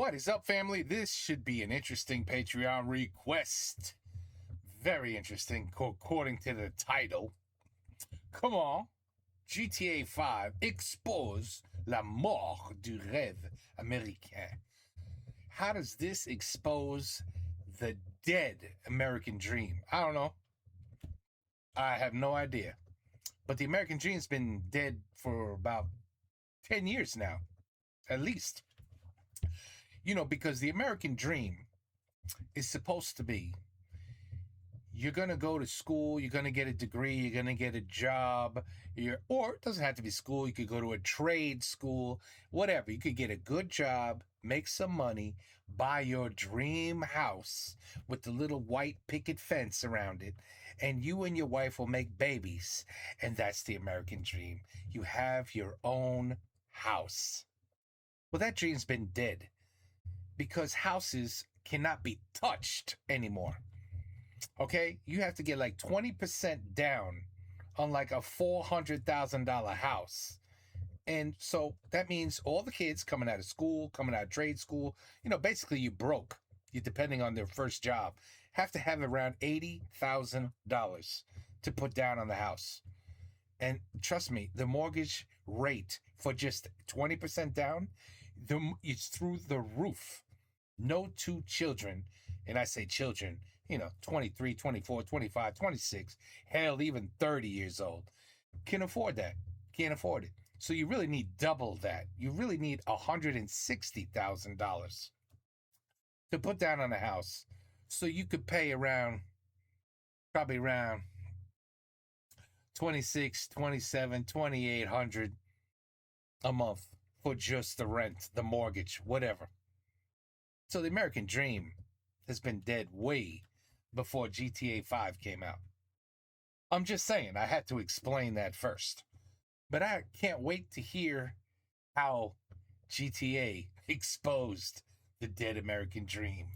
What is up, family? This should be an interesting Patreon request. Very interesting, according to the title. Come on. GTA 5 expose la mort du rêve américain. How does this expose the dead American dream? I don't know. I have no idea. But the American dream's been dead for about 10 years now, at least. You know, because the American dream is supposed to be, you're going to go to school, you're going to get a degree, you're going to get a job, or it doesn't have to be school. You could go to a trade school, whatever. You could get a good job, make some money, buy your dream house with the little white picket fence around it, and you and your wife will make babies. And that's the American dream. You have your own house. Well, that dream's been dead because houses cannot be touched anymore. Okay, you have to get like 20% down on like a $400,000 house. And so that means all the kids coming out of school, coming out of trade school, you know, basically you broke. You're depending on their first job. Have to have around $80,000 to put down on the house. And trust me, the mortgage rate for just 20% down, it's through the roof. No two children, and I say children, you know, 23, 24, 25, 26, hell, even 30 years old, can afford that. Can't afford it. So you really need double that. You really need $160,000 to put down on a house. So you could pay probably around 26, 27, 2,800 a month for just the rent, the mortgage, whatever. So the American dream has been dead way before GTA 5 came out. I'm just saying, I had to explain that first. But I can't wait to hear how GTA exposed the dead American dream.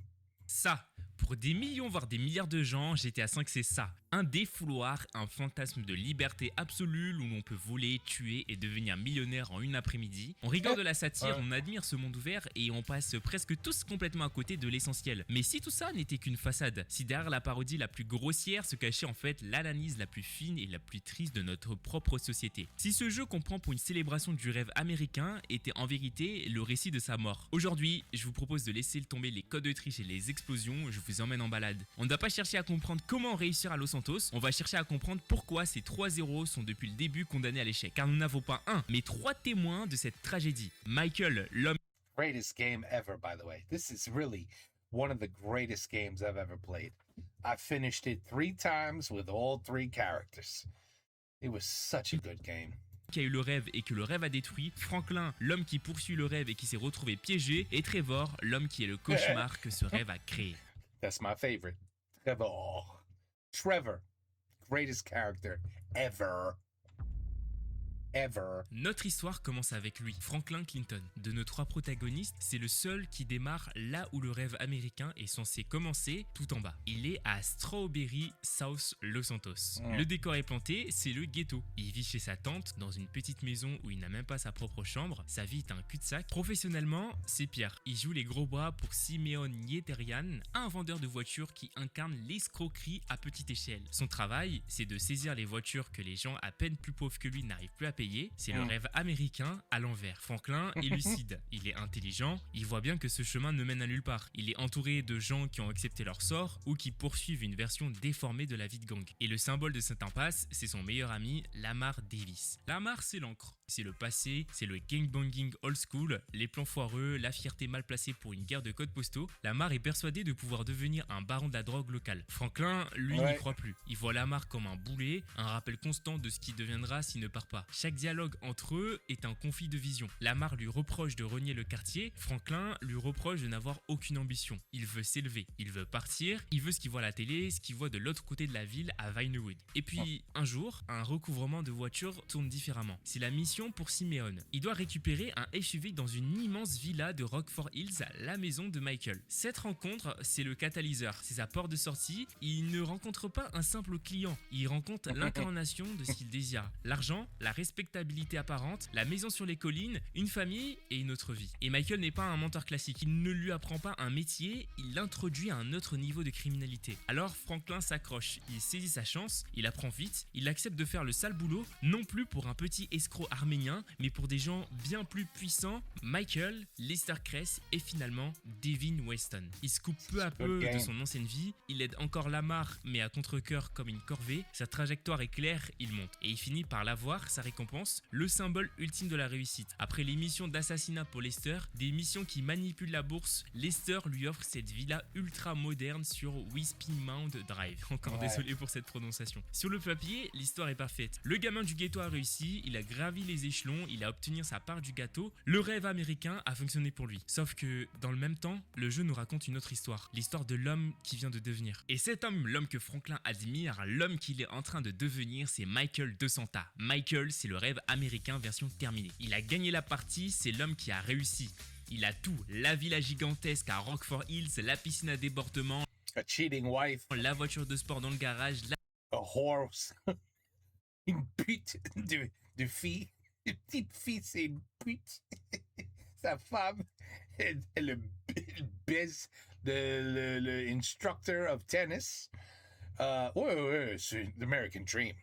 Ça, pour des millions voire des milliards de gens, GTA V c'est ça. Un défouloir, un fantasme de liberté absolue où l'on peut voler, tuer et devenir millionnaire en une après-midi. On rigole de la satire, on admire ce monde ouvert et on passe presque tous complètement à côté de l'essentiel. Mais si tout ça n'était qu'une façade, si derrière la parodie la plus grossière se cachait en fait l'analyse la plus fine et la plus triste de notre propre société. Si ce jeu qu'on prend pour une célébration du rêve américain était en vérité le récit de sa mort. Aujourd'hui, je vous propose de laisser tomber les codes de triche et les explosions, je vous emmène en balade. On ne va pas chercher à comprendre comment réussir à Los Santos, on va chercher à comprendre pourquoi ces 3 héros sont depuis le début condamnés à l'échec. Car nous n'avons pas un, mais 3 témoins de cette tragédie. Michael, l'homme... Greatest game ever, by the way. This is really one of the greatest games I've ever played. I finished it 3 times with all 3 characters. It was such a good game. Qui a eu le rêve et que le rêve a détruit, Franklin, l'homme qui poursuit le rêve et qui s'est retrouvé piégé, et Trevor, l'homme qui est le cauchemar que ce rêve a créé. That's my favorite. Trevor, greatest character ever. Notre histoire commence avec lui, Franklin Clinton. De nos 3 protagonistes, c'est le seul qui démarre là où le rêve américain est censé commencer, tout en bas. Il est à Strawberry South Los Santos. Le décor est planté, c'est le ghetto. Il vit chez sa tante, dans une petite maison où il n'a même pas sa propre chambre. Sa vie est un cul-de-sac. Professionnellement, c'est pire. Il joue les gros bras pour Simeon Yeterian, un vendeur de voitures qui incarne l'escroquerie à petite échelle. Son travail, c'est de saisir les voitures que les gens à peine plus pauvres que lui n'arrivent plus à payer. C'est le rêve américain à l'envers. Franklin est lucide, il est intelligent, il voit bien que ce chemin ne mène à nulle part. Il est entouré de gens qui ont accepté leur sort ou qui poursuivent une version déformée de la vie de gang. Et le symbole de cette impasse, c'est son meilleur ami, Lamar Davis. Lamar, c'est l'encre, c'est le passé, c'est le gangbanging old school, les plans foireux, la fierté mal placée pour une guerre de codes postaux. Lamar est persuadé de pouvoir devenir un baron de la drogue locale. Franklin, lui, n'y croit plus. Il voit Lamar comme un boulet, un rappel constant de ce qui deviendra s'il ne part pas. Chaque dialogue entre eux est un conflit de vision. Lamar lui reproche de renier le quartier, Franklin lui reproche de n'avoir aucune ambition. Il veut s'élever, il veut partir, il veut ce qu'il voit à la télé, ce qu'il voit de l'autre côté de la ville à Vinewood. Et puis, un jour, un recouvrement de voiture tourne différemment. C'est la mission mission pour Simeon. Il doit récupérer un SUV dans une immense villa de Rockford Hills, la maison de Michael. Cette rencontre, c'est le catalyseur, c'est sa porte de sortie. Il ne rencontre pas un simple client, il rencontre l'incarnation de ce qu'il désire. L'argent, la respectabilité apparente, la maison sur les collines, une famille et une autre vie. Et Michael n'est pas un menteur classique, il ne lui apprend pas un métier, il l'introduit à un autre niveau de criminalité. Alors Franklin s'accroche, il saisit sa chance, il apprend vite, il accepte de faire le sale boulot, non plus pour un petit escroc arménien, mais pour des gens bien plus puissants, Michael, Lester Cress et finalement Devin Weston. Il se coupe peu à peu de son ancienne vie, il aide encore Lamar mais à contre-cœur comme une corvée, sa trajectoire est claire, il monte. Et il finit par l'avoir, sa récompense, le symbole ultime de la réussite. Après les missions d'assassinat pour Lester, des missions qui manipulent la bourse, Lester lui offre cette villa ultra moderne sur Whispy-Mount Drive. Encore désolé pour cette prononciation. Sur le papier, l'histoire est parfaite. Le gamin du ghetto a réussi, il a gravi les échelons, il a obtenu sa part du gâteau. Le rêve américain a fonctionné pour lui. Sauf que, dans le même temps, le jeu nous raconte une autre histoire. L'histoire de l'homme qui vient de devenir. Et cet homme, l'homme que Franklin admire, l'homme qu'il est en train de devenir, c'est Michael DeSanta. Michael, c'est le rêve américain version terminée. Il a gagné la partie, c'est l'homme qui a réussi. Il a tout, la villa gigantesque à Rockford Hills, la piscine à débordement, A cheating wife, la voiture de sport dans le garage, a horse, une pute de fille, une petite fille, c'est une pute. Sa femme, elle baise le instructor of tennis. Ouais, c'est l'American Dream.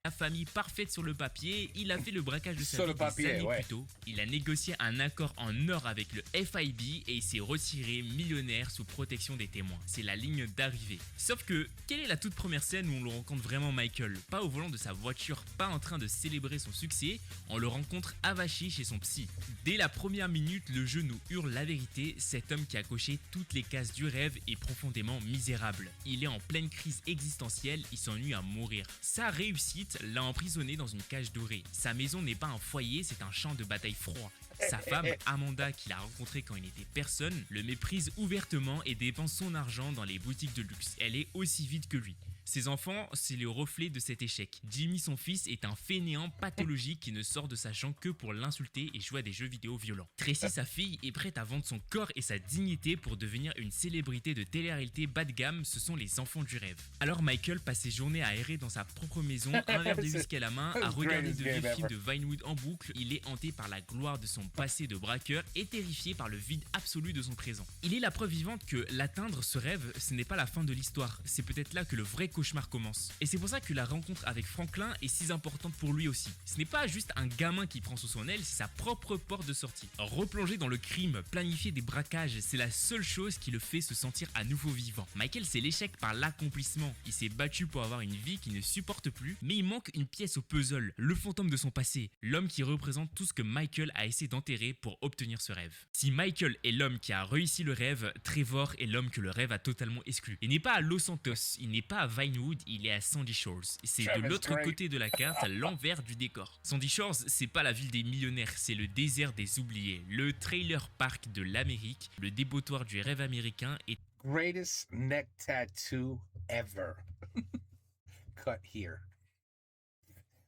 la famille parfaite sur le papier, il a fait le braquage de sa Sur vie le papier, des années ouais. plus tôt. Il a négocié un accord en or avec le FIB et il s'est retiré millionnaire sous protection des témoins. C'est la ligne d'arrivée. Sauf que, quelle est la toute première scène où on le rencontre vraiment Michael? Pas au volant de sa voiture, pas en train de célébrer son succès, on le rencontre avachi chez son psy. Dès la première minute, le jeu nous hurle la vérité, cet homme qui a coché toutes les cases du rêve est profondément misérable. Il est en pleine crise existentielle, il s'ennuie à mourir. Sa réussite l'a emprisonné dans une cage dorée. Sa maison n'est pas un foyer, c'est un champ de bataille froid. Sa femme, Amanda, qu'il a rencontrée quand il n'était personne, le méprise ouvertement et dépense son argent dans les boutiques de luxe. Elle est aussi vide que lui. Ses enfants, c'est le reflet de cet échec. Jimmy, son fils, est un fainéant pathologique qui ne sort de sa chambre que pour l'insulter et jouer à des jeux vidéo violents. Tracy, sa fille, est prête à vendre son corps et sa dignité pour devenir une célébrité de télé-réalité bas de gamme, ce sont les enfants du rêve. Alors Michael passe ses journées à errer dans sa propre maison, un verre de whisky à la main, à regarder de vieux films de Vinewood en boucle. Il est hanté par la gloire de son passé de braqueur et terrifié par le vide absolu de son présent. Il est la preuve vivante que l'atteindre, ce rêve, ce n'est pas la fin de l'histoire. C'est peut-être là que le vrai cauchemar commence. Et c'est pour ça que la rencontre avec Franklin est si importante pour lui aussi. Ce n'est pas juste un gamin qui prend sous son aile, c'est sa propre porte de sortie. Replonger dans le crime, planifier des braquages, c'est la seule chose qui le fait se sentir à nouveau vivant. Michael, c'est l'échec par l'accomplissement. Il s'est battu pour avoir une vie qu'il ne supporte plus, mais il manque une pièce au puzzle, le fantôme de son passé, l'homme qui représente tout ce que Michael a essayé d'enterrer pour obtenir ce rêve. Si Michael est l'homme qui a réussi le rêve, Trevor est l'homme que le rêve a totalement exclu. Il n'est pas à Los Santos, il n'est pas à Vinewood, il est à Sandy Shores. C'est de l'autre côté de la carte, à l'envers du décor. Sandy Shores, c'est pas la ville des millionnaires, c'est le désert des oubliés, le trailer park de l'Amérique, le dépotoir du rêve américain et Greatest neck tattoo ever. Cut here.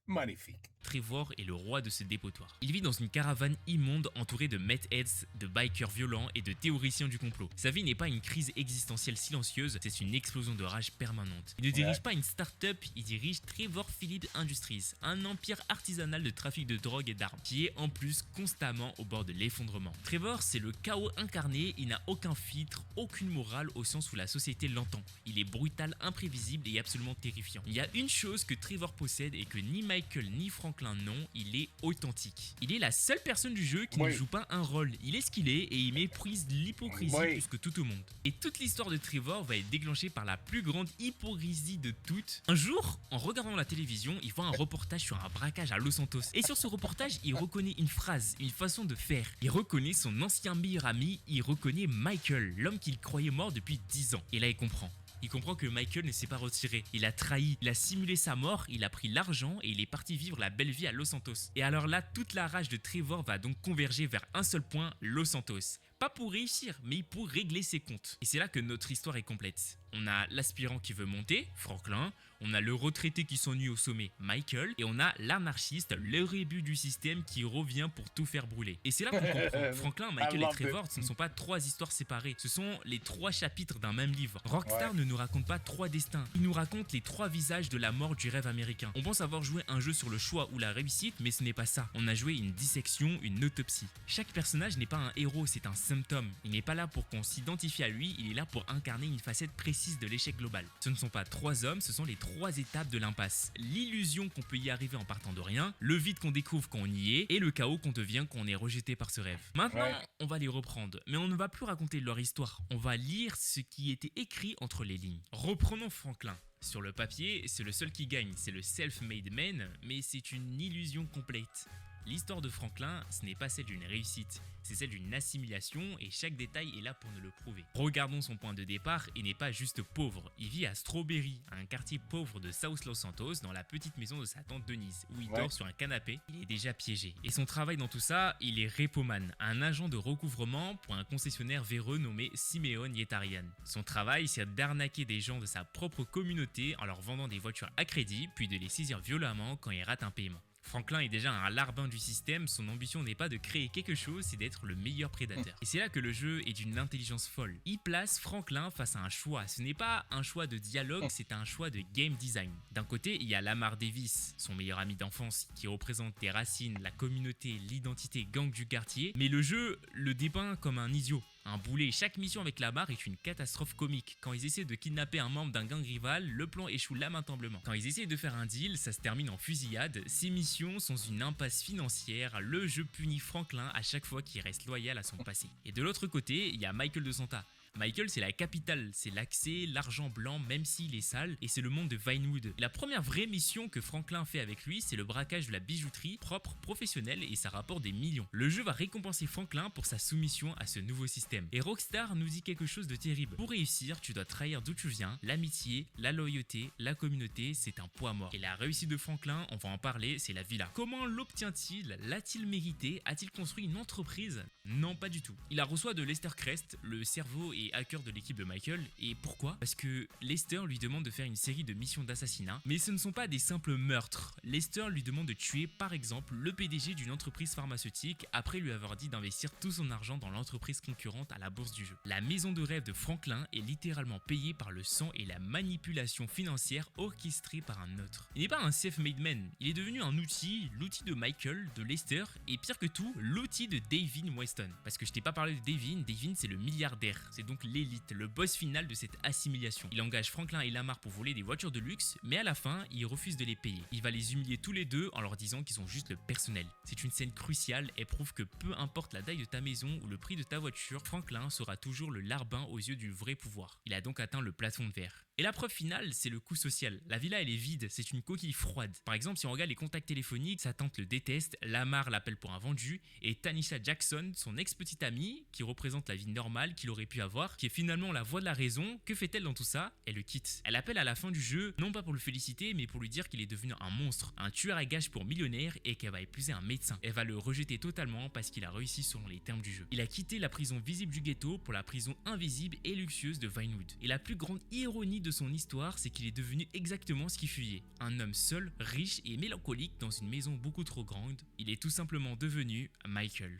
Magnifique. Trevor est le roi de ce dépotoir. Il vit dans une caravane immonde entourée de meth heads, de bikers violents et de théoriciens du complot. Sa vie n'est pas une crise existentielle silencieuse, c'est une explosion de rage permanente. Il ne dirige pas une start-up, il dirige Trevor Phillips Industries, un empire artisanal de trafic de drogue et d'armes, qui est en plus constamment au bord de l'effondrement. Trevor, c'est le chaos incarné, il n'a aucun filtre, aucune morale au sens où la société l'entend. Il est brutal, imprévisible et absolument terrifiant. Il y a une chose que Trevor possède et que ni Michael ni Franklin non, il est authentique. Il est la seule personne du jeu qui ne joue pas un rôle. Il est ce qu'il est et il méprise l'hypocrisie plus que tout au monde. Et toute l'histoire de Trevor va être déclenchée par la plus grande hypocrisie de toutes. Un jour, en regardant la télévision, il voit un reportage sur un braquage à Los Santos. Et sur ce reportage, il reconnaît une phrase, une façon de faire. Il reconnaît son ancien meilleur ami, il reconnaît Michael, l'homme qu'il croyait mort depuis 10 ans. Et là, il comprend. Il comprend que Michael ne s'est pas retiré, il a trahi, il a simulé sa mort, il a pris l'argent et il est parti vivre la belle vie à Los Santos. Et alors là, toute la rage de Trevor va donc converger vers un seul point, Los Santos. Pas pour réussir, mais pour régler ses comptes. Et c'est là que notre histoire est complète. On a l'aspirant qui veut monter, Franklin, on a le retraité qui s'ennuie au sommet, Michael, et on a l'anarchiste, le rébut du système qui revient pour tout faire brûler. Et c'est là qu'on comprend. Franklin, Michael et Trevor, ce ne sont pas trois histoires séparées, ce sont les trois chapitres d'un même livre. Rockstar ne nous raconte pas trois destins, il nous raconte les trois visages de la mort du rêve américain. On pense avoir joué un jeu sur le choix ou la réussite, mais ce n'est pas ça. On a joué une dissection, une autopsie. Chaque personnage n'est pas un héros, c'est un symptôme. Il n'est pas là pour qu'on s'identifie à lui, il est là pour incarner une facette précise de l'échec global. Ce ne sont pas trois hommes, ce sont les trois étapes de l'impasse. L'illusion qu'on peut y arriver en partant de rien, le vide qu'on découvre quand on y est, et le chaos qu'on devient quand on est rejeté par ce rêve. Maintenant, on va les reprendre, mais on ne va plus raconter leur histoire, on va lire ce qui était écrit entre les lignes. Reprenons Franklin. Sur le papier, c'est le seul qui gagne, c'est le self-made man, mais c'est une illusion complète. L'histoire de Franklin, ce n'est pas celle d'une réussite, c'est celle d'une assimilation et chaque détail est là pour nous le prouver. Regardons son point de départ, il n'est pas juste pauvre, il vit à Strawberry, un quartier pauvre de South Los Santos, dans la petite maison de sa tante Denise, où il dort sur un canapé, il est déjà piégé. Et son travail dans tout ça, il est repoman, un agent de recouvrement pour un concessionnaire véreux nommé Simeon Yetarian. Son travail, c'est d'arnaquer des gens de sa propre communauté en leur vendant des voitures à crédit, puis de les saisir violemment quand ils ratent un paiement. Franklin est déjà un larbin du système, son ambition n'est pas de créer quelque chose, c'est d'être le meilleur prédateur. Et c'est là que le jeu est d'une intelligence folle. Il place Franklin face à un choix, ce n'est pas un choix de dialogue, c'est un choix de game design. D'un côté, il y a Lamar Davis, son meilleur ami d'enfance, qui représente les racines, la communauté, l'identité gang du quartier, mais le jeu le dépeint comme un idiot. Un boulet, chaque mission avec Lamar est une catastrophe comique. Quand ils essaient de kidnapper un membre d'un gang rival, le plan échoue lamentablement. Quand ils essaient de faire un deal, ça se termine en fusillade. Ces missions sont une impasse financière, le jeu punit Franklin à chaque fois qu'il reste loyal à son passé. Et de l'autre côté, il y a Michael de Santa. Michael, c'est la capitale, c'est l'accès, l'argent blanc, même s'il est sale, et c'est le monde de Vinewood. Et la première vraie mission que Franklin fait avec lui, c'est le braquage de la bijouterie, propre, professionnelle, et ça rapporte des millions. Le jeu va récompenser Franklin pour sa soumission à ce nouveau système. Et Rockstar nous dit quelque chose de terrible. Pour réussir, tu dois trahir d'où tu viens, l'amitié, la loyauté, la communauté, c'est un poids mort. Et la réussite de Franklin, on va en parler, c'est la villa. Comment l'obtient-il? L'a-t-il mérité? A-t-il construit une entreprise? Non, pas du tout. Il la reçoit de Lester Crest, le cerveau et hacker de l'équipe de Michael. Et pourquoi? Parce que Lester lui demande de faire une série de missions d'assassinat, mais ce ne sont pas des simples meurtres. Lester lui demande de tuer par exemple le PDG d'une entreprise pharmaceutique après lui avoir dit d'investir tout son argent dans l'entreprise concurrente à la bourse du jeu. La maison de rêve de Franklin est littéralement payée par le sang et la manipulation financière orchestrée par un autre. Il n'est pas un self-made man, il est devenu un outil, l'outil de Michael, de Lester, et pire que tout, l'outil de Davin Weston. Parce que je t'ai pas parlé de Davin c'est le milliardaire, c'est donc l'élite, le boss final de cette assimilation. Il engage Franklin et Lamar pour voler des voitures de luxe, mais à la fin, il refuse de les payer. Il va les humilier tous les deux en leur disant qu'ils ont juste le personnel. C'est une scène cruciale et prouve que peu importe la taille de ta maison ou le prix de ta voiture, Franklin sera toujours le larbin aux yeux du vrai pouvoir. Il a donc atteint le plafond de verre. Et la preuve finale, c'est le coût social. La villa, elle est vide, c'est une coquille froide. Par exemple, si on regarde les contacts téléphoniques, sa tante le déteste, Lamar l'appelle pour un vendu, et Tanisha Jackson, son ex-petite amie, qui représente la vie normale qu'il aurait pu avoir, qui est finalement la voix de la raison, que fait-elle dans tout ça? Elle le quitte. Elle appelle à la fin du jeu, non pas pour le féliciter, mais pour lui dire qu'il est devenu un monstre, un tueur à gages pour millionnaire, et qu'elle va épouser un médecin. Elle va le rejeter totalement parce qu'il a réussi selon les termes du jeu. Il a quitté la prison visible du ghetto pour la prison invisible et luxueuse de Vinewood. Et la plus grande ironie de son histoire, c'est qu'il est devenu exactement ce qu'il fuyait. Un homme seul, riche et mélancolique dans une maison beaucoup trop grande. Il est tout simplement devenu Michael.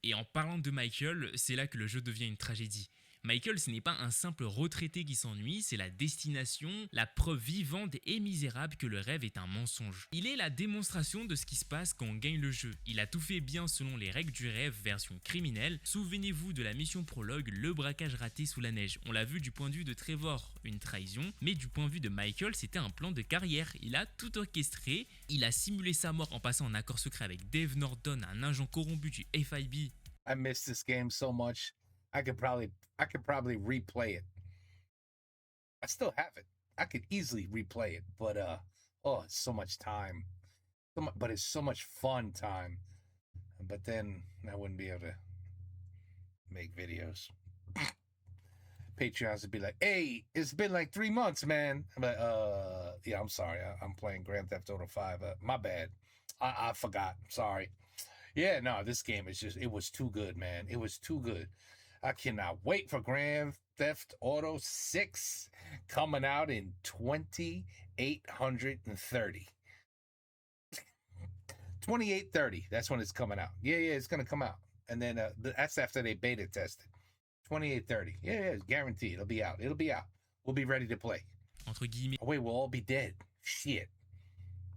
Et en parlant de Michael, c'est là que le jeu devient une tragédie. Michael, ce n'est pas un simple retraité qui s'ennuie, c'est la destination, la preuve vivante et misérable que le rêve est un mensonge. Il est la démonstration de ce qui se passe quand on gagne le jeu. Il a tout fait bien selon les règles du rêve version criminelle. Souvenez-vous de la mission prologue, le braquage raté sous la neige. On l'a vu du point de vue de Trevor, une trahison, mais du point de vue de Michael, c'était un plan de carrière. Il a tout orchestré, il a simulé sa mort en passant un accord secret avec Dave Norton, un agent corrompu du FIB. I miss this game so much. I could probably replay it. I still have it. I could easily replay it, but oh, it's so much time. But it's so much fun time. But then I wouldn't be able to make videos. Patreons would be like, "Hey, it's been like 3 months, man." I'm like, yeah, I'm sorry. I'm playing Grand Theft Auto 5. My bad. I forgot. Sorry. Yeah, no, this game is just, it was too good, man. It was too good. I cannot wait for Grand Theft Auto 6 coming out in 2830. 2830. That's when it's coming out. Yeah, it's gonna come out. And then that's after they beta tested. 2830. Yeah, it's guaranteed. It'll be out. We'll be ready to play. Entre guillemets. Oh, wait, we'll all be dead. Shit.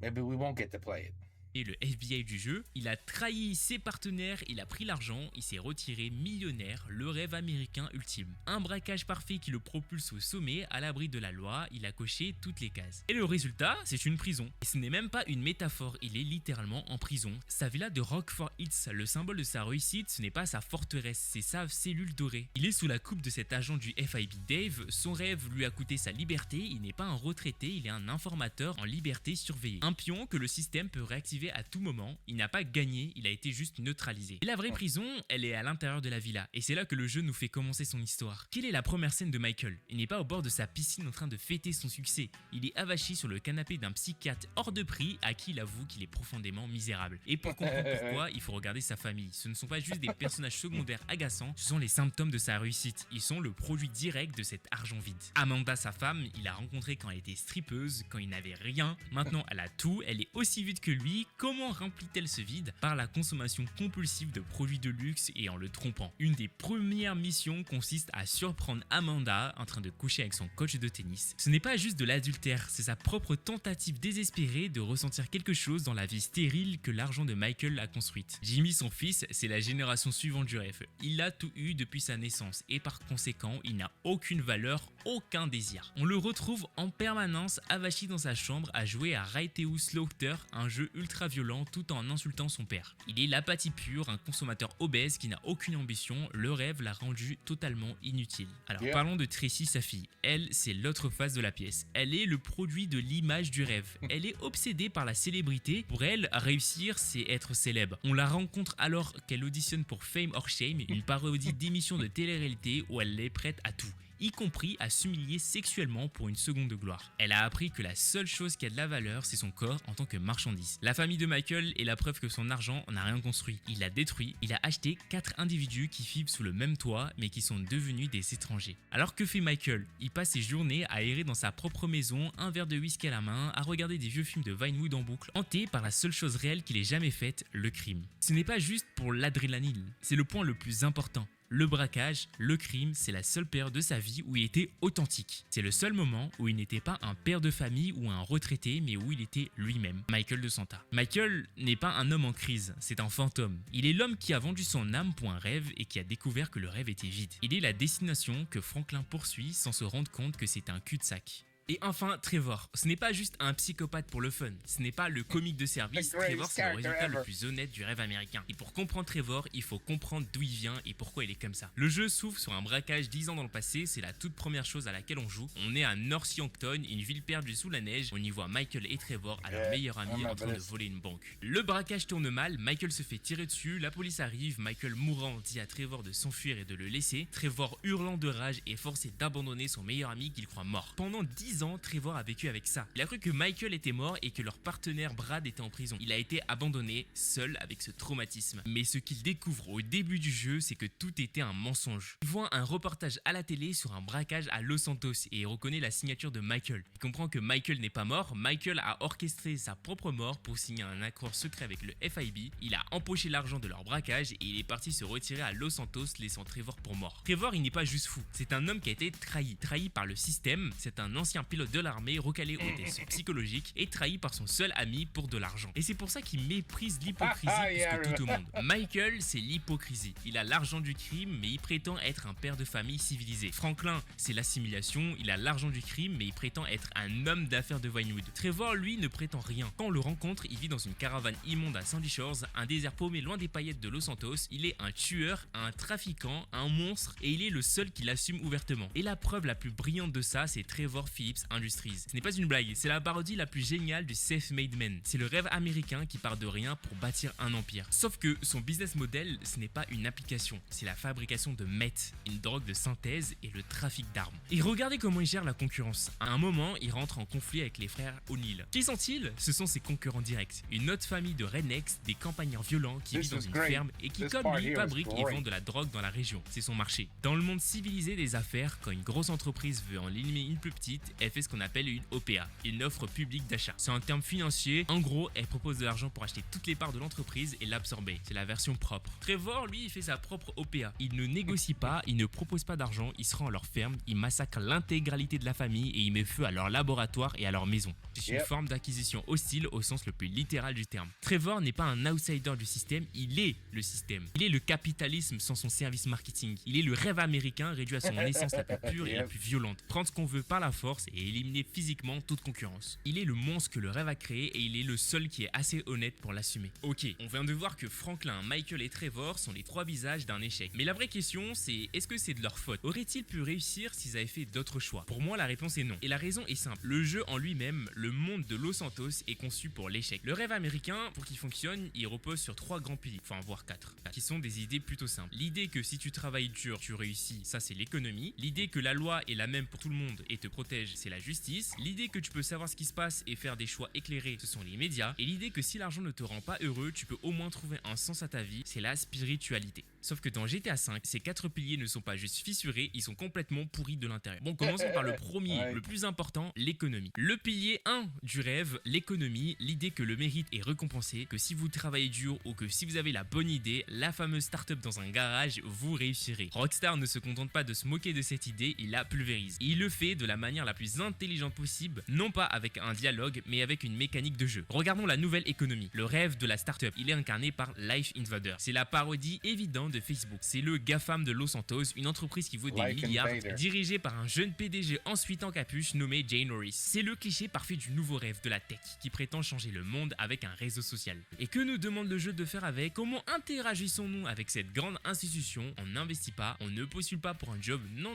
Maybe we won't get to play it. Et le FBI du jeu, il a trahi ses partenaires, il a pris l'argent, il s'est retiré millionnaire, le rêve américain ultime. Un braquage parfait qui le propulse au sommet, à l'abri de la loi, il a coché toutes les cases. Et le résultat, c'est une prison. Et ce n'est même pas une métaphore, il est littéralement en prison. Sa villa de Rockford Hills, le symbole de sa réussite, ce n'est pas sa forteresse, c'est sa cellule dorée. Il est sous la coupe de cet agent du FIB Dave, son rêve lui a coûté sa liberté, il n'est pas un retraité, il est un informateur en liberté surveillée. Un pion que le système peut réactiver à tout moment, il n'a pas gagné, il a été juste neutralisé. Et la vraie prison, elle est à l'intérieur de la villa, et c'est là que le jeu nous fait commencer son histoire. Quelle est la première scène de Michael? Il n'est pas au bord de sa piscine en train de fêter son succès, il est avachi sur le canapé d'un psychiatre hors de prix à qui il avoue qu'il est profondément misérable. Et pour comprendre pourquoi, il faut regarder sa famille. Ce ne sont pas juste des personnages secondaires agaçants, ce sont les symptômes de sa réussite. Ils sont le produit direct de cet argent vide. Amanda, sa femme, il l'a rencontrée quand elle était strippeuse, quand il n'avait rien. Maintenant, elle a tout, elle est aussi vide que lui. Comment remplit-elle ce vide? Par la consommation compulsive de produits de luxe et en le trompant. Une des premières missions consiste à surprendre Amanda en train de coucher avec son coach de tennis. Ce n'est pas juste de l'adultère, c'est sa propre tentative désespérée de ressentir quelque chose dans la vie stérile que l'argent de Michael a construite. Jimmy, son fils, c'est la génération suivante du rêve. Il a tout eu depuis sa naissance et par conséquent, il n'a aucune valeur, aucun désir. On le retrouve en permanence avachi dans sa chambre à jouer à Righteous Slaughter, un jeu ultra violent tout en insultant son père. Il est l'apathie pure, un consommateur obèse qui n'a aucune ambition, le rêve l'a rendu totalement inutile. Alors parlons de Tracy, sa fille. Elle, c'est l'autre face de la pièce. Elle est le produit de l'image du rêve. Elle est obsédée par la célébrité. Pour elle, réussir, c'est être célèbre. On la rencontre alors qu'elle auditionne pour Fame or Shame, une parodie d'émission de télé-réalité où elle est prête à tout, y compris à s'humilier sexuellement pour une seconde de gloire. Elle a appris que la seule chose qui a de la valeur, c'est son corps en tant que marchandise. La famille de Michael est la preuve que son argent n'a rien construit. Il l'a détruit, il a acheté 4 individus qui vivent sous le même toit mais qui sont devenus des étrangers. Alors que fait Michael? Il passe ses journées à errer dans sa propre maison, un verre de whisky à la main, à regarder des vieux films de Vinewood en boucle, hanté par la seule chose réelle qu'il ait jamais faite, le crime. Ce n'est pas juste pour l'adrénaline, c'est le point le plus important. Le braquage, le crime, c'est la seule période de sa vie où il était authentique. C'est le seul moment où il n'était pas un père de famille ou un retraité, mais où il était lui-même, Michael de Santa. Michael n'est pas un homme en crise, c'est un fantôme. Il est l'homme qui a vendu son âme pour un rêve et qui a découvert que le rêve était vide. Il est la destination que Franklin poursuit sans se rendre compte que c'est un cul-de-sac. Et enfin, Trevor, ce n'est pas juste un psychopathe pour le fun, ce n'est pas le comique de service, Trevor c'est le résultat le plus honnête du rêve américain. Et pour comprendre Trevor, il faut comprendre d'où il vient et pourquoi il est comme ça. Le jeu s'ouvre sur un braquage 10 ans dans le passé, c'est la toute première chose à laquelle on joue. On est à North Yankton, une ville perdue sous la neige, on y voit Michael et Trevor à leur meilleur ami en train de voler une banque. Le braquage tourne mal, Michael se fait tirer dessus, la police arrive, Michael mourant dit à Trevor de s'enfuir et de le laisser, Trevor hurlant de rage est forcé d'abandonner son meilleur ami qu'il croit mort. Pendant 10 ans, Trevor a vécu avec ça. Il a cru que Michael était mort et que leur partenaire Brad était en prison. Il a été abandonné, seul avec ce traumatisme. Mais ce qu'il découvre au début du jeu, c'est que tout était un mensonge. Il voit un reportage à la télé sur un braquage à Los Santos et il reconnaît la signature de Michael. Il comprend que Michael n'est pas mort, Michael a orchestré sa propre mort pour signer un accord secret avec le FIB. Il a empoché l'argent de leur braquage et il est parti se retirer à Los Santos, laissant Trevor pour mort. Trevor, il n'est pas juste fou, c'est un homme qui a été trahi par le système. C'est un ancien pilote de l'armée recalé aux tests psychologiques et trahi par son seul ami pour de l'argent. Et c'est pour ça qu'il méprise l'hypocrisie plus que tout au monde. Michael, c'est l'hypocrisie. Il a l'argent du crime, mais il prétend être un père de famille civilisé. Franklin, c'est l'assimilation. Il a l'argent du crime, mais il prétend être un homme d'affaires de Vinewood. Trevor, lui, ne prétend rien. Quand on le rencontre, il vit dans une caravane immonde à Sandy Shores, un désert paumé loin des paillettes de Los Santos. Il est un tueur, un trafiquant, un monstre, et il est le seul qui l'assume ouvertement. Et la preuve la plus brillante de ça, c'est Trevor Phillips Phillips Industries. Ce n'est pas une blague, c'est la parodie la plus géniale du self-made man. C'est le rêve américain qui part de rien pour bâtir un empire. Sauf que son business model, ce n'est pas une application, c'est la fabrication de meth, une drogue de synthèse et le trafic d'armes. Et regardez comment il gère la concurrence. À un moment, il rentre en conflit avec les frères O'Neill. Qui sont-ils? Ce sont ses concurrents directs. Une autre famille de rednecks, des campagnards violents qui vivent dans une ferme et qui, comme lui, fabriquent et vendent de la drogue dans la région. C'est son marché. Dans le monde civilisé des affaires, quand une grosse entreprise veut en éliminer une plus petite, elle fait ce qu'on appelle une OPA, une offre publique d'achat. C'est un terme financier. En gros, elle propose de l'argent pour acheter toutes les parts de l'entreprise et l'absorber. C'est la version propre. Trevor, lui, il fait sa propre OPA. Il ne négocie pas, il ne propose pas d'argent, il se rend à leur ferme, il massacre l'intégralité de la famille et il met feu à leur laboratoire et à leur maison. C'est une forme d'acquisition hostile au sens le plus littéral du terme. Trevor n'est pas un outsider du système, il est le système. Il est le capitalisme sans son service marketing. Il est le rêve américain réduit à son essence la plus pure et la plus violente. Prendre ce qu'on veut par la force et éliminer physiquement toute concurrence. Il est le monstre que le rêve a créé et il est le seul qui est assez honnête pour l'assumer. Ok, on vient de voir que Franklin, Michael et Trevor sont les trois visages d'un échec. Mais la vraie question, c'est est-ce que c'est de leur faute? Auraient-ils pu réussir s'ils avaient fait d'autres choix? Pour moi, la réponse est non. Et la raison est simple. Le jeu en lui-même, le monde de Los Santos est conçu pour l'échec. Le rêve américain, pour qu'il fonctionne, il repose sur trois grands piliers, enfin voire quatre, qui sont des idées plutôt simples. L'idée que si tu travailles dur, tu réussis, ça c'est l'économie. L'idée que la loi est la même pour tout le monde et te protège, c'est la justice. L'idée que tu peux savoir ce qui se passe et faire des choix éclairés, ce sont les médias. Et l'idée que si l'argent ne te rend pas heureux, tu peux au moins trouver un sens à ta vie, c'est la spiritualité. Sauf que dans GTA V, ces quatre piliers ne sont pas juste fissurés, ils sont complètement pourris de l'intérieur. Bon, commençons par le premier, le plus important, l'économie. Le pilier 1 du rêve, l'économie, l'idée que le mérite est récompensé, que si vous travaillez dur ou que si vous avez la bonne idée, la fameuse start-up dans un garage, vous réussirez. Rockstar ne se contente pas de se moquer de cette idée, il la pulvérise. Et il le fait de la manière la plus intelligente possible, non pas avec un dialogue, mais avec une mécanique de jeu. Regardons la nouvelle économie, le rêve de la start-up. Il est incarné par Life Invader. C'est la parodie évidente de Facebook. C'est le GAFAM de Los Santos, une entreprise qui vaut des milliards, dirigée par un jeune PDG ensuite en capuche nommé Jay Norris. C'est le cliché parfait du nouveau rêve de la tech, qui prétend changer le monde avec un réseau social. Et que nous demande le jeu de faire avec? Comment interagissons-nous avec cette grande institution? On n'investit pas, on ne postule pas pour un job, non,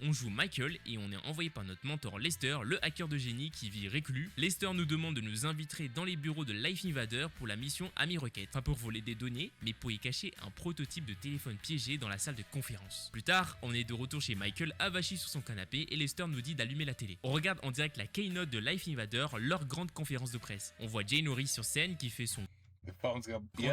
on joue Michael et on est envoyé par notre mentor Lester, le hacker de génie qui vit reclus. Lester nous demande de nous inviter dans les bureaux de Life Invader pour la mission Ami Rocket. Pas pour voler des données, mais pour y cacher un prototype de téléphone piégé dans la salle de conférence. Plus tard, on est de retour chez Michael avachi sur son canapé et Lester nous dit d'allumer la télé. On regarde en direct la keynote de Life Invader, leur grande conférence de presse. On voit Jay Norris sur scène qui fait son grand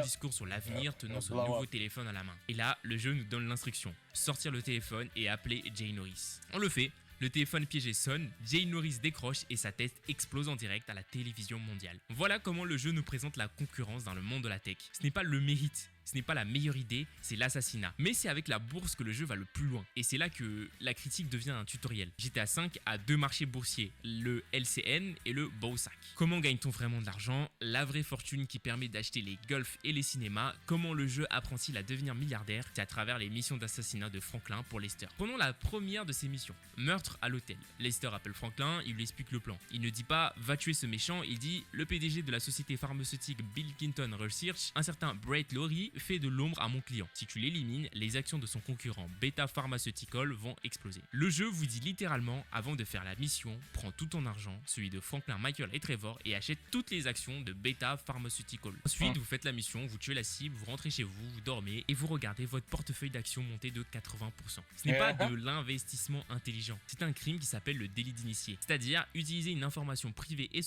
discours sur l'avenir tenant son nouveau téléphone à la main. Et là, le jeu nous donne l'instruction, sortir le téléphone et appeler Jay Norris. On le fait. Le téléphone piégé sonne, Jay Norris décroche et sa tête explose en direct à la télévision mondiale. Voilà comment le jeu nous présente la concurrence dans le monde de la tech. Ce n'est pas le mérite, ce n'est pas la meilleure idée, c'est l'assassinat. Mais c'est avec la bourse que le jeu va le plus loin. Et c'est là que la critique devient un tutoriel. GTA V a deux marchés boursiers, le LCN et le Bowsack. Comment gagne-t-on vraiment de l'argent? La vraie fortune qui permet d'acheter les golfs et les cinémas. Comment le jeu apprend-il à devenir milliardaire? C'est à travers les missions d'assassinat de Franklin pour Lester. Prenons la première de ces missions. Meurtre à l'hôtel. Lester appelle Franklin, il lui explique le plan. Il ne dit pas va tuer ce méchant, il dit le PDG de la société pharmaceutique Bill Clinton Research, un certain Brett Lowry, fait de l'ombre à mon client. Si tu l'élimines, les actions de son concurrent Beta Pharmaceutical vont exploser. Le jeu vous dit littéralement, avant de faire la mission, prends tout ton argent, celui de Franklin, Michael et Trevor, et achète toutes les actions de Beta Pharmaceutical. Ensuite, vous faites la mission, vous tuez la cible, vous rentrez chez vous, vous dormez et vous regardez votre portefeuille d'actions monter de 80%. Ce n'est pas de l'investissement intelligent. C'est un crime qui s'appelle le délit d'initié, c'est-à-dire utiliser une information privée et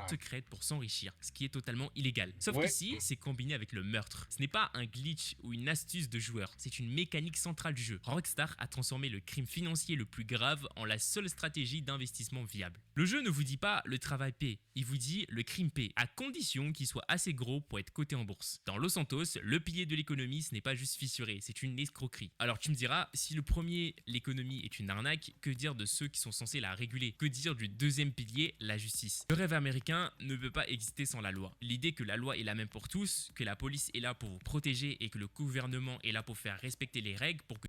secrète pour s'enrichir, ce qui est totalement illégal. Sauf qu'ici, c'est combiné avec le meurtre. Ce n'est pas un glitch ou une astuce de joueur, c'est une mécanique centrale du jeu. Rockstar a transformé le crime financier le plus grave en la seule stratégie d'investissement viable. Le jeu ne vous dit pas le travail paie, il vous dit le crime paie, à condition qu'il soit assez gros pour être coté en bourse. Dans Los Santos, le pilier de l'économie, ce n'est pas juste fissuré, c'est une escroquerie. Alors tu me diras, si le premier, l'économie, est une arnaque, que dire de ceux qui sont censés la réguler? Que dire du deuxième pilier, la justice? Le rêve américain ne peut pas exister sans la loi. L'idée que la loi est la même pour tous, que la police est là pour vous protéger et que le gouvernement est là pour faire respecter les règles pour que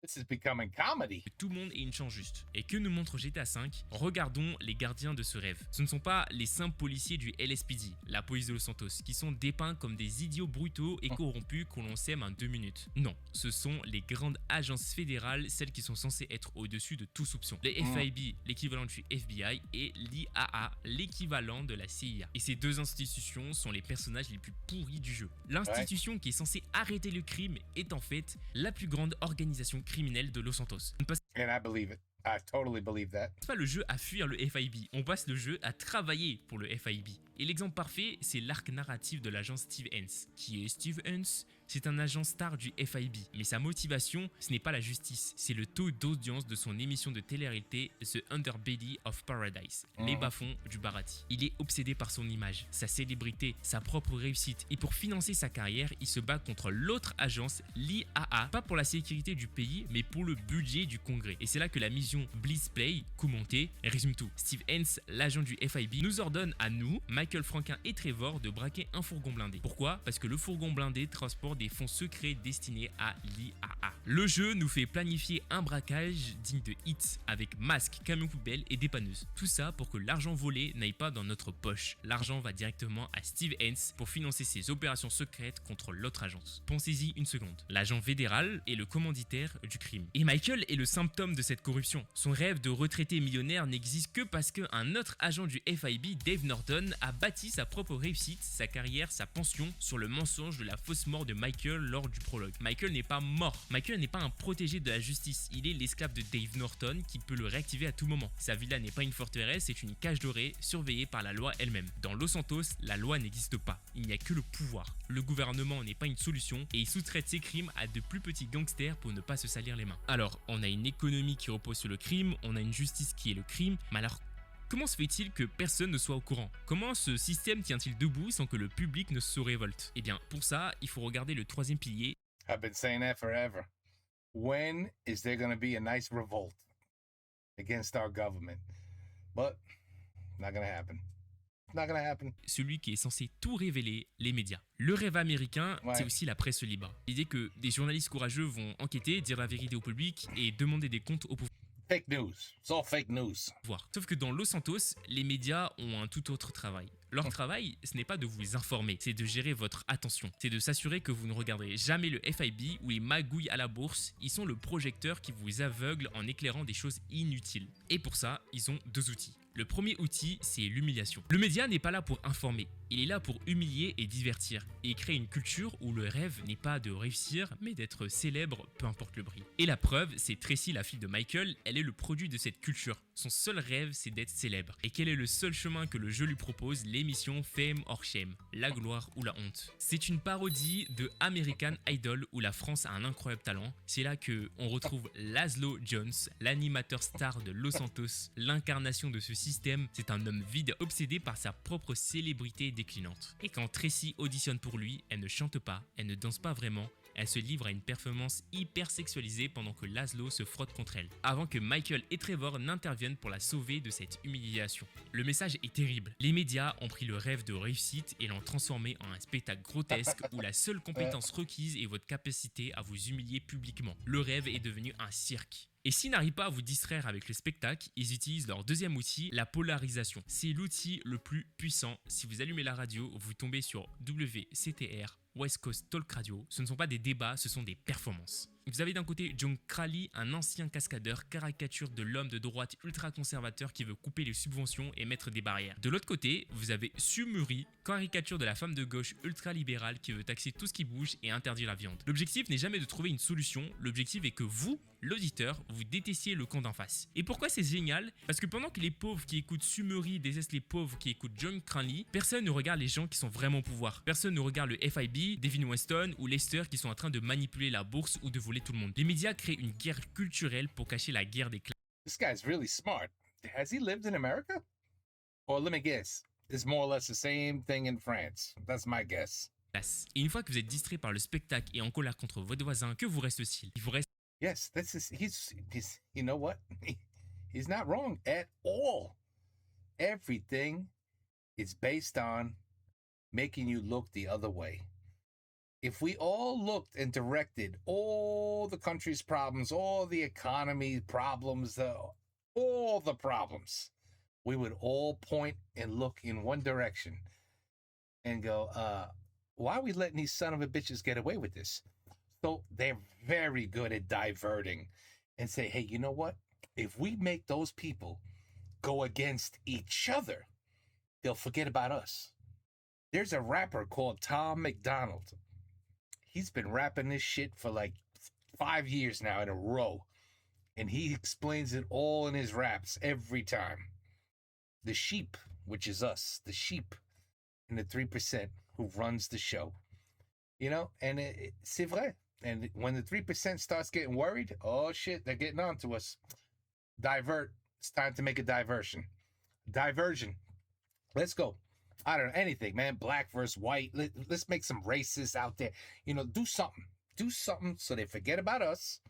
This is becoming comedy. Que tout le monde ait une chance juste. Et que nous montre GTA V? Regardons les gardiens de ce rêve. Ce ne sont pas les simples policiers du LSPD, la police de Los Santos, qui sont dépeints comme des idiots brutaux et corrompus qu'on l'on sème en 2 minutes. Non, ce sont les grandes agences fédérales, celles qui sont censées être au-dessus de tout soupçon. Les FIB, l'équivalent du FBI, et l'IAA, l'équivalent de la CIA. Et ces deux institutions sont les personnages les plus pourris du jeu. L'institution qui est censée arrêter le crime est en fait la plus grande organisation criminelle de Los Santos. On ne passe And I believe it. I totally believe that. pas le jeu à fuir le FIB, on passe le jeu à travailler pour le FIB. Et l'exemple parfait, c'est l'arc narratif de l'agent Steve Hens. Qui est Steve Hens? C'est un agent star du FIB, mais sa motivation, ce n'est pas la justice, c'est le taux d'audience de son émission de télé-réalité The Underbelly of Paradise, les bas-fonds du Bharati. Il est obsédé par son image, sa célébrité, sa propre réussite, et pour financer sa carrière, il se bat contre l'autre agence, l'IAA, pas pour la sécurité du pays, mais pour le budget du Congrès. Et c'est là que la mission Blitzplay, commenté, résume tout. Steve Hens, l'agent du FIB, nous ordonne à nous, Michael Franklin et Trevor, de braquer un fourgon blindé. Pourquoi? Parce que le fourgon blindé transporte des fonds secrets destinés à l'IAA. Le jeu nous fait planifier un braquage digne de hits avec masque, camion poubelle et dépanneuse. Tout ça pour que l'argent volé n'aille pas dans notre poche. L'argent va directement à Steve Hens pour financer ses opérations secrètes contre l'autre agence. Pensez-y une seconde. L'agent fédéral est le commanditaire du crime. Et Michael est le symptôme de cette corruption. Son rêve de retraité millionnaire n'existe que parce qu'un autre agent du FIB, Dave Norton, a bâti sa propre réussite, sa carrière, sa pension sur le mensonge de la fausse mort de Michael lors du prologue. Michael n'est pas mort. Michael n'est pas un protégé de la justice. Il est l'esclave de Dave Norton qui peut le réactiver à tout moment. Sa villa n'est pas une forteresse, c'est une cage dorée surveillée par la loi elle-même. Dans Los Santos, la loi n'existe pas. Il n'y a que le pouvoir. Le gouvernement n'est pas une solution et il sous-traite ses crimes à de plus petits gangsters pour ne pas se salir les mains. Alors, on a une économie qui repose sur le crime, on a une justice qui est le crime, mais alors comment se fait-il que personne ne soit au courant? Comment ce système tient-il debout sans que le public ne se révolte? Eh bien, pour ça, il faut regarder le troisième pilier. I've been saying that forever. When is there going to be a nice revolt against our government? But not going to happen. Not going to happen. Celui qui est censé tout révéler, les médias. Le rêve américain, c'est aussi la presse libre. L'idée que des journalistes courageux vont enquêter, dire la vérité au public et demander des comptes au pouvoir. Fake news. It's all fake news. Sauf que dans Los Santos, les médias ont un tout autre travail. Leur travail, ce n'est pas de vous informer, c'est de gérer votre attention. C'est de s'assurer que vous ne regarderez jamais le FIB ou les magouilles à la bourse. Ils sont le projecteur qui vous aveugle en éclairant des choses inutiles. Et pour ça, ils ont deux outils. Le premier outil, c'est l'humiliation. Le média n'est pas là pour informer, il est là pour humilier et divertir, et créer une culture où le rêve n'est pas de réussir, mais d'être célèbre, peu importe le prix. Et la preuve, c'est Tracy, la fille de Michael, elle est le produit de cette culture. Son seul rêve, c'est d'être célèbre. Et quel est le seul chemin que le jeu lui propose? L'émission Fame or Shame, la gloire ou la honte. C'est une parodie de American Idol où la France a un incroyable talent. C'est là que on retrouve Laszlo Jones, l'animateur star de Los Santos, l'incarnation de ce système. C'est un homme vide, obsédé par sa propre célébrité déclinante. Et quand Tracy auditionne pour lui, elle ne chante pas, elle ne danse pas vraiment. Elle se livre à une performance hyper sexualisée pendant que Laszlo se frotte contre elle, avant que Michael et Trevor n'interviennent pour la sauver de cette humiliation. Le message est terrible. Les médias ont pris le rêve de réussite et l'ont transformé en un spectacle grotesque où la seule compétence requise est votre capacité à vous humilier publiquement. Le rêve est devenu un cirque. Et s'ils n'arrivent pas à vous distraire avec le spectacle, ils utilisent leur deuxième outil, la polarisation. C'est l'outil le plus puissant. Si vous allumez la radio, vous tombez sur WCTR, West Coast Talk Radio. Ce ne sont pas des débats, ce sont des performances. Vous avez d'un côté John Crowley, un ancien cascadeur, caricature de l'homme de droite ultra-conservateur qui veut couper les subventions et mettre des barrières. De l'autre côté, vous avez Sumuri, caricature de la femme de gauche ultra-libérale qui veut taxer tout ce qui bouge et interdire la viande. L'objectif n'est jamais de trouver une solution, l'objectif est que vous, l'auditeur, vous détestiez le camp d'en face. Et pourquoi c'est génial? Parce que pendant que les pauvres qui écoutent Sumuri détestent les pauvres qui écoutent John Crowley, personne ne regarde les gens qui sont vraiment au pouvoir. Personne ne regarde le FIB, Devin Weston ou Lester qui sont en train de manipuler la bourse ou de voler tout le monde. Les médias créent une guerre culturelle pour cacher la guerre des classes. This guy's really smart. Has he lived in America? Or let me guess, it's more or less the same thing in France. That's my guess. Et une fois que vous êtes distrait par le spectacle et en colère contre votre voisin, que vous reste-t-il? Il vous reste Yes, he's you know what? He's not wrong at all. Everything is based on making you look the other way. if we all looked and directed all the country's problems, all the economy problems, all the problems, we would all point and look in one direction and go, why are we letting these son of a bitches get away with this? So they're very good at diverting and say, hey, you know what? If we make those people go against each other, they'll forget about us. There's a rapper called Tom McDonald. He's been rapping this shit for like 5 years now in a row. And he explains it all in his raps every time. The sheep, which is us, the sheep and the 3% who runs the show. You know, and c'est vrai. And when the 3% starts getting worried, oh shit, they're getting on to us. Divert. It's time to make a diversion. Diversion. Let's go. I don't know, anything, man. Black versus white. Let's make some racists out there. You know, do something. Do something so they forget about us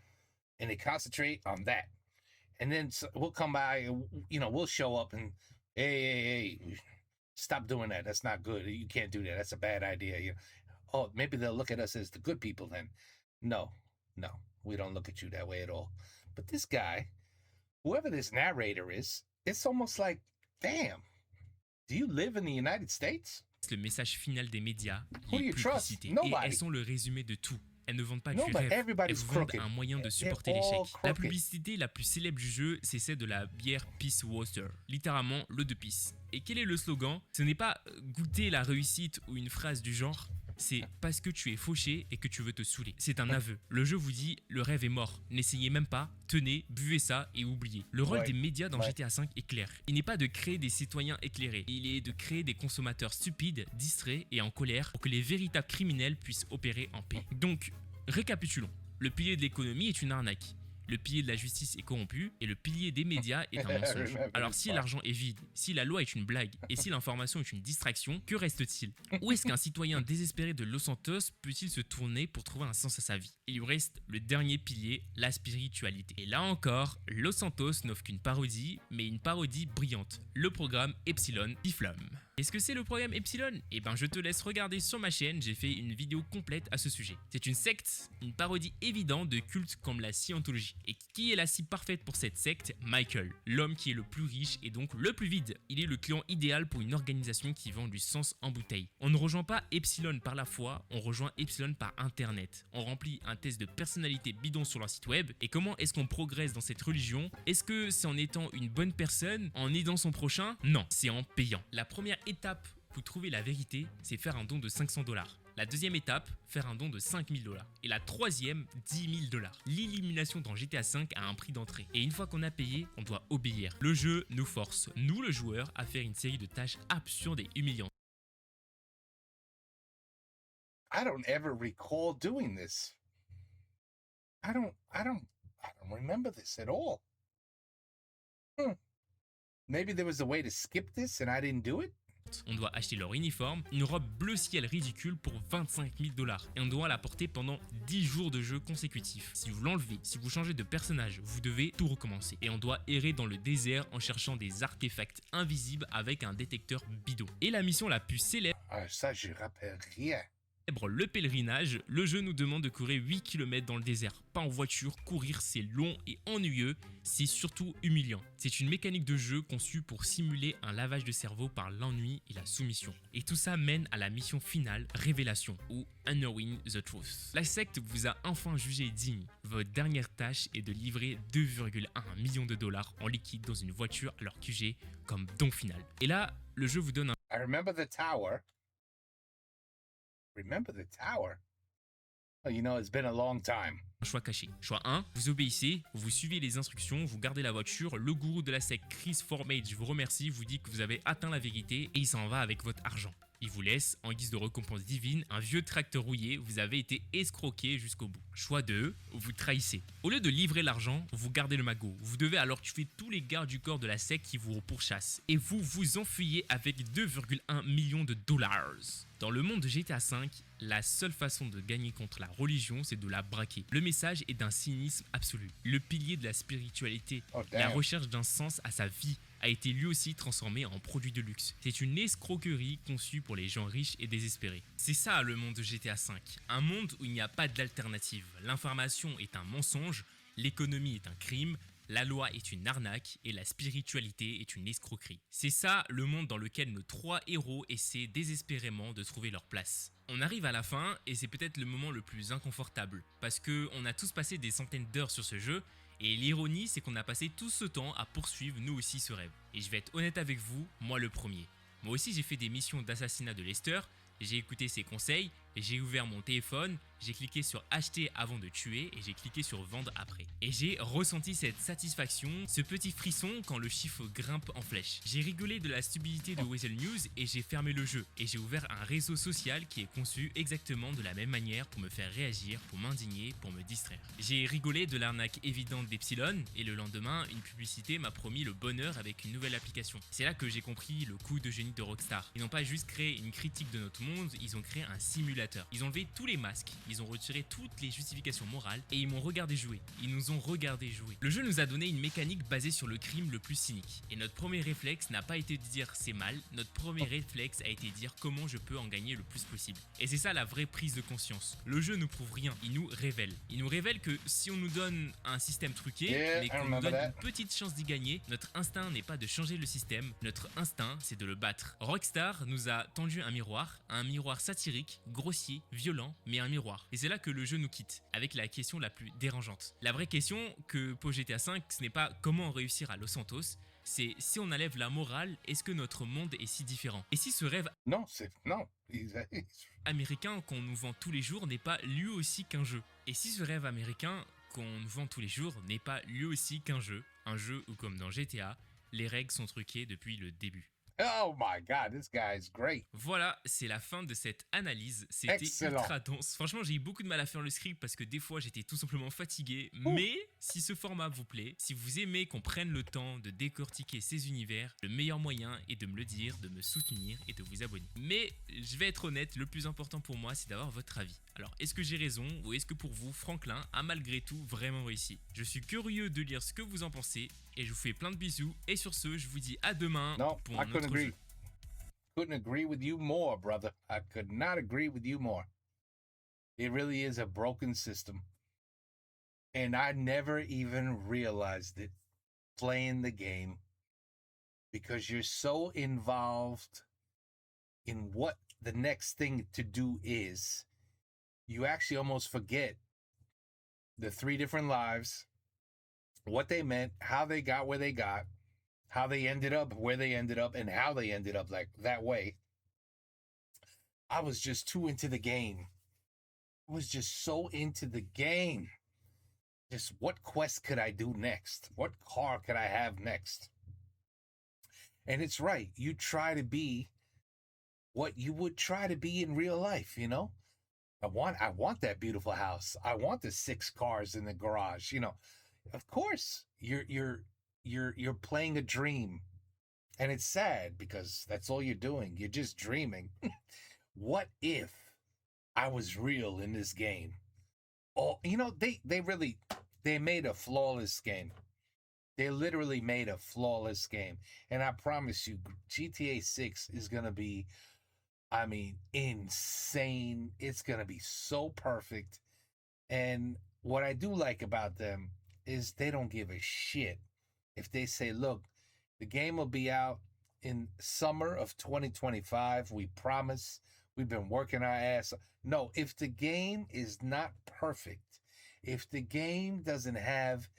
and they concentrate on that. And then we'll come by, you know, we'll show up and, hey, stop doing that. That's not good. You can't do that. That's a bad idea. You know, oh, maybe they'll look at us as the good people then. No, we don't look at you that way at all. But this guy, whoever this narrator is, it's almost like, damn, do you live in the United States? Le message final des médias, Who do les you trust? publicités. Et Nobody. elles sont le résumé de tout. Elles ne vendent pas du Nobody. rêve, elles Everybody's vous vendent crooked. un moyen de supporter They're all l'échec. La crooked. publicité la plus célèbre du jeu, c'est celle de la bière Peace Water, littéralement l'eau de pisse. Et quel est le slogan? Ce n'est pas goûter la réussite ou une phrase du genre, c'est parce que tu es fauché et que tu veux te saouler. C'est un aveu. Le jeu vous dit, le rêve est mort, n'essayez même pas, tenez, buvez ça et oubliez. Le rôle des médias dans GTA V est clair. Il n'est pas de créer des citoyens éclairés, il est de créer des consommateurs stupides, distraits et en colère pour que les véritables criminels puissent opérer en paix. Donc, récapitulons. Le pilier de l'économie est une arnaque. Le pilier de la justice est corrompu et le pilier des médias est un mensonge. Alors si l'argent est vide, si la loi est une blague et si l'information est une distraction, que reste-t-il? Où est-ce qu'un citoyen désespéré de Los Santos peut-il se tourner pour trouver un sens à sa vie? Il lui reste le dernier pilier, la spiritualité. Et là encore, Los Santos n'offre qu'une parodie, mais une parodie brillante. Le programme Epsilon Piflam. Qu'est-ce que c'est le programme Epsilon? Eh ben je te laisse regarder sur ma chaîne, j'ai fait une vidéo complète à ce sujet. C'est une secte, une parodie évidente de culte comme la scientologie. Et qui est la cible parfaite pour cette secte? Michael, l'homme qui est le plus riche et donc le plus vide. Il est le client idéal pour une organisation qui vend du sens en bouteille. On ne rejoint pas Epsilon par la foi, on rejoint Epsilon par internet. On remplit un test de personnalité bidon sur leur site web. Et comment est-ce qu'on progresse dans cette religion? Est-ce que c'est en étant une bonne personne, en aidant son prochain? Non, c'est en payant. La première étape pour trouver la vérité, c'est faire un don de $500. La deuxième étape, faire un don de $5000. Et la troisième, $10 000. L'élimination dans GTA V a un prix d'entrée. Et une fois qu'on a payé, on doit obéir. Le jeu nous force, nous le joueur, à faire une série de tâches absurdes et humiliantes. I don't ever recall doing this. I don't remember this at all. Maybe there was a way to skip this and I didn't do it? On doit acheter leur uniforme, une robe bleu ciel ridicule pour $25 000 et on doit la porter pendant 10 jours de jeu consécutifs. Si vous l'enlevez, si vous changez de personnage, vous devez tout recommencer. Et on doit errer dans le désert en cherchant des artefacts invisibles avec un détecteur bidon. Et la mission la plus célèbre, Ça, je rappelle rien. le pèlerinage, le jeu nous demande de courir 8 km dans le désert. Pas en voiture, courir c'est long et ennuyeux, c'est surtout humiliant. C'est une mécanique de jeu conçue pour simuler un lavage de cerveau par l'ennui et la soumission. Et tout ça mène à la mission finale, Révélation, ou Unknowing the Truth. La secte vous a enfin jugé digne. Votre dernière tâche est de livrer $2,1 million en liquide dans une voiture à leur QG comme don final. Et là, le jeu vous donne I remember the tower. Remember the tower? Oh, you know, it's been a long time. un choix caché. Choix 1, vous obéissez, vous suivez les instructions, vous gardez la voiture, le gourou de la secte Chris Formage vous remercie, vous dit que vous avez atteint la vérité et il s'en va avec votre argent. Il vous laisse, en guise de récompense divine, un vieux tracteur rouillé, vous avez été escroqué jusqu'au bout. Choix 2, vous trahissez. Au lieu de livrer l'argent, vous gardez le magot. Vous devez alors tuer tous les gardes du corps de la secte qui vous pourchassent. Et vous vous enfuyez avec $2,1 million. Dans le monde de GTA V, la seule façon de gagner contre la religion, c'est de la braquer. Le message est d'un cynisme absolu. Le pilier de la spiritualité, Oh, la damn. recherche d'un sens à sa vie, a été lui aussi transformé en produit de luxe. C'est une escroquerie conçue pour les gens riches et désespérés. C'est ça le monde de GTA V, un monde où il n'y a pas d'alternative. L'information est un mensonge, l'économie est un crime, la loi est une arnaque et la spiritualité est une escroquerie. C'est ça le monde dans lequel nos trois héros essaient désespérément de trouver leur place. On arrive à la fin et c'est peut-être le moment le plus inconfortable parce que on a tous passé des centaines d'heures sur ce jeu et l'ironie c'est qu'on a passé tout ce temps à poursuivre nous aussi ce rêve. Et je vais être honnête avec vous, moi le premier. Moi aussi j'ai fait des missions d'assassinat de Lester, j'ai écouté ses conseils, j'ai ouvert mon téléphone, j'ai cliqué sur acheter avant de tuer et j'ai cliqué sur vendre après. Et j'ai ressenti cette satisfaction, ce petit frisson quand le chiffre grimpe en flèche. J'ai rigolé de la stupidité de Weasel News et j'ai fermé le jeu. Et j'ai ouvert un réseau social qui est conçu exactement de la même manière pour me faire réagir, pour m'indigner, pour me distraire. J'ai rigolé de l'arnaque évidente d'Epsilon et le lendemain, une publicité m'a promis le bonheur avec une nouvelle application. C'est là que j'ai compris le coup de génie de Rockstar. Ils n'ont pas juste créé une critique de notre monde, ils ont créé un simulateur. Ils ont enlevé tous les masques, ils ont retiré toutes les justifications morales et ils m'ont regardé jouer. Ils nous ont regardé jouer. Le jeu nous a donné une mécanique basée sur le crime le plus cynique. Et notre premier réflexe n'a pas été de dire c'est mal, notre premier réflexe a été de dire comment je peux en gagner le plus possible. Et c'est ça la vraie prise de conscience. Le jeu ne prouve rien, il nous révèle. Il nous révèle que si on nous donne un système truqué, mais qu'on nous donne une petite chance d'y gagner, notre instinct n'est pas de changer le système, notre instinct c'est de le battre. Rockstar nous a tendu un miroir satirique, grossier, violent, mais un miroir. Et c'est là que le jeu nous quitte, avec la question la plus dérangeante. La vraie question que pose GTA V, ce n'est pas comment réussir à Los Santos, c'est si on enlève la morale, est-ce que notre monde est si différent? Et si ce rêve Non, américain qu'on nous vend tous les jours n'est pas lui aussi qu'un jeu? Et si ce rêve américain qu'on nous vend tous les jours n'est pas lui aussi qu'un jeu? Un jeu où, comme dans GTA, les règles sont truquées depuis le début. Oh my God, this guy is great. Voilà, c'est la fin de cette analyse. C'était Excellent. ultra dense. Franchement, j'ai eu beaucoup de mal à faire le script parce que des fois, j'étais tout simplement fatigué. Ouh. Mais si ce format vous plaît, si vous aimez qu'on prenne le temps de décortiquer ces univers, le meilleur moyen est de me le dire, de me soutenir et de vous abonner. Mais je vais être honnête, le plus important pour moi, c'est d'avoir votre avis. Alors, est-ce que j'ai raison ou est-ce que pour vous, Franklin a malgré tout vraiment réussi? Je suis curieux de lire ce que vous en pensez et je vous fais plein de bisous. Et sur ce, je vous dis à demain No, pour I un couldn't autre agree. jeu. Couldn't agree with you more, brother. I could not agree with you more. It really is a broken system. And I never even realized it playing the game because you're so involved in what the next thing to do is. You actually almost forget the three different lives, what they meant, how they got where they got, how they ended up where they ended up, and how they ended up like that way. I was just too into the game. I was just so into the game. Just what quest could I do next? What car could I have next? And it's right. You try to be what you would try to be in real life, you know? I want that beautiful house. I want the 6 cars in the garage, you know. Of course, you're playing a dream. And it's sad because that's all you're doing. You're just dreaming. What if I was real in this game? Oh, you know, they made a flawless game. They literally made a flawless game. And I promise you, GTA 6 is going to be, I mean, insane. It's going to be so perfect. And what I do like about them is they don't give a shit if they say, look, the game will be out in summer of 2025. We promise. We've been working our ass. No, if the game is not perfect, if the game doesn't have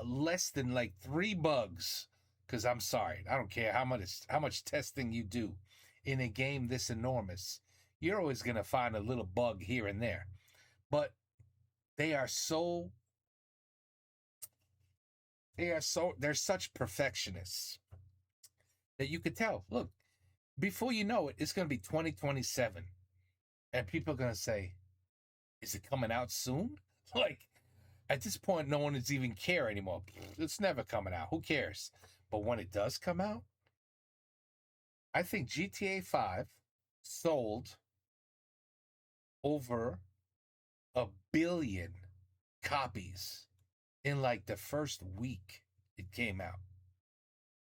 less than like 3 bugs, because I'm sorry, I don't care how much testing you do in a game this enormous, you're always gonna find a little bug here and there. But they're such perfectionists that you could tell. Look, before you know it, it's gonna be 2027, and people are gonna say, "Is it coming out soon?" Like, at this point, no one is even care anymore. It's never coming out. Who cares? But when it does come out, I think GTA 5 sold over 1 billion copies in like the first week it came out.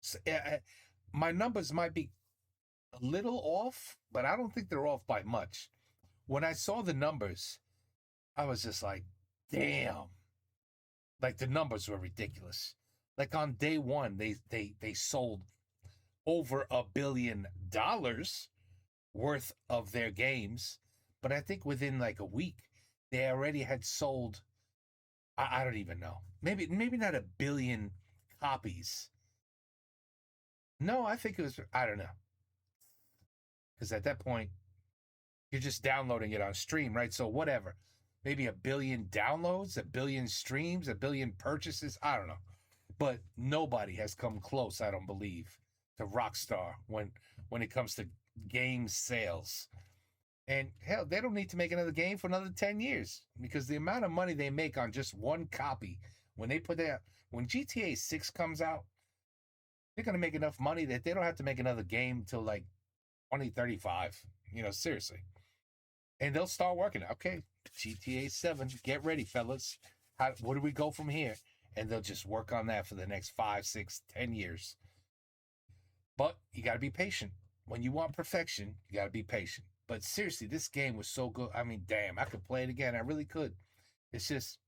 So, my numbers might be a little off, but I don't think they're off by much. When I saw the numbers, I was just like, damn. Like the numbers were ridiculous. Like on day one, they sold over $1 billion worth of their games. But I think within like a week, they already had sold, I don't even know. Maybe not 1 billion copies. No, I think it was, I don't know. Because at that point, you're just downloading it on stream, right? So whatever. Maybe 1 billion downloads, 1 billion streams, 1 billion purchases. I don't know. But nobody has come close, I don't believe, to Rockstar when it comes to game sales. And hell, they don't need to make another game for another 10 years because the amount of money they make on just one copy, when GTA 6 comes out, they're going to make enough money that they don't have to make another game till like 2035. Seriously. And they'll start working. Okay, GTA 7, get ready, fellas. Where do we go from here? And they'll just work on that for the next 5, 6, 10 years. But you got to be patient. When you want perfection, you got to be patient. But seriously, this game was so good. I mean, damn, I could play it again. I really could. It's just,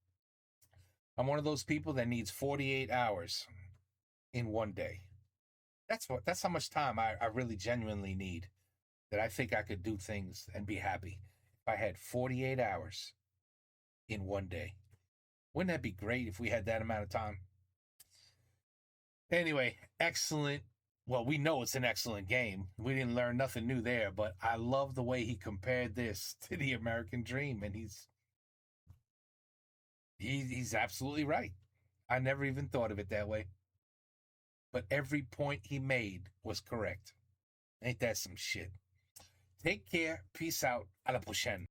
I'm one of those people that needs 48 hours in one day. That's how much time I really genuinely need. That I think I could do things and be happy. If I had 48 hours in one day. Wouldn't that be great if we had that amount of time? Anyway, excellent. Well, we know it's an excellent game. We didn't learn nothing new there, but I love the way he compared this to the American Dream, and he's absolutely right. I never even thought of it that way. But every point he made was correct. Ain't that some shit? Take care. Peace out. A la prochaine.